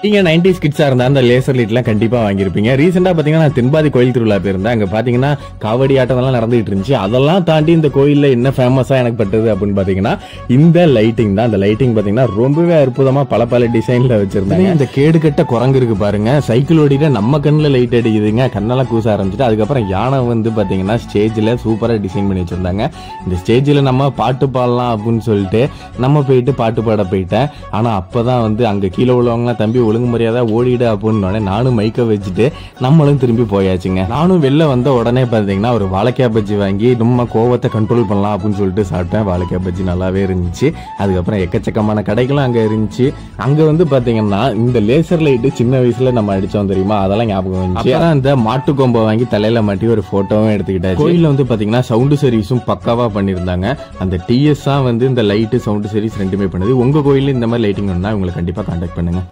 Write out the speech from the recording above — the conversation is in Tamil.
நீங்க 90s கிட்ஸா இருந்தா அந்த லேசர் லைட்லாம் கண்டிப்பா வாங்கியிருப்பீங்க. ரீசெண்டா பாத்தீங்கன்னா நான் தென்பாதி கோயில் திருவிழா போயிருந்தேன். அங்க பாத்தீங்கன்னா காவடி ஆட்டம் எல்லாம் நடந்துட்டு இருந்துச்சு. அதெல்லாம் தாண்டி இந்த கோயில்ல என்ன ஃபேமஸா எனக்கு பட்டது அப்படின்னு பாத்தீங்கன்னா இந்த லைட்டிங் தான். அந்த லைட்டிங் பாத்தீங்கன்னா ரொம்பவே அற்புதமா பல டிசைன்ல வச்சிருந்தாங்க. இந்த கேடு கட்ட குரங்கு இருக்கு பாருங்க, சைக்கிள் ஓடிட்டு நம்ம கண்ணுல லைட் அடிக்குதுங்க, கண்ணெல்லாம் கூச ஆரம்பிச்சுட்டு. அதுக்கப்புறம் யானை வந்து பாத்தீங்கன்னா ஸ்டேஜ்ல சூப்பரா டிசைன் பண்ணி வச்சிருந்தாங்க. இந்த ஸ்டேஜ்ல நம்ம பாட்டு பாடலாம் அப்படின்னு சொல்லிட்டு நம்ம போயிட்டு பாட்டு பாட போயிட்டேன். ஆனா அப்பதான் வந்து அங்க கீழே உள்ளவங்கலாம் தம்பி ஒழுங்கு மரியாதை ஓடிடு அப்படின்னு நானும் மைக்க வச்சுட்டு நம்மளும் திரும்பி போயாச்சுங்க. நானும் வெளில வந்த உடனே பாத்தீங்கன்னா ஒரு வாழைக்காய் பஜ்ஜி வாங்கி நம்ம கோவத்தை கண்ட்ரோல் பண்ணலாம் அப்படின்னு சொல்லிட்டு சாப்பிட்டேன். வாழைக்காய் பஜ்ஜி நல்லாவே இருந்துச்சு. அதுக்கப்புறம் எக்கச்சக்கமான கடைகளும் அங்க இருந்துச்சு. அங்க வந்து பாத்தீங்கன்னா இந்த லேசர் லைட்டு சின்ன வயசுல நம்ம அடிச்சோம் தெரியுமா, அதெல்லாம் ஞாபகம் வந்துச்சு. அந்த மாட்டு கொம்பை வாங்கி தலையில மாட்டி ஒரு போட்டோவும் எடுத்துக்கிட்டாச்சு. கோயில்ல வந்து பாத்தீங்கன்னா சவுண்ட் சர்வீஸும் பக்காவா பண்ணிருந்தாங்க. அந்த டிஎஸ் வந்து இந்த லைட்டு சவுண்ட் சர்வீஸ் ரெண்டுமே பண்ணுது. உங்க கோயில்ல இந்த மாதிரி லைட்டிங் வேணும்னா உங்களை கண்டிப்பா கான்டாக்ட் பண்ணுங்க.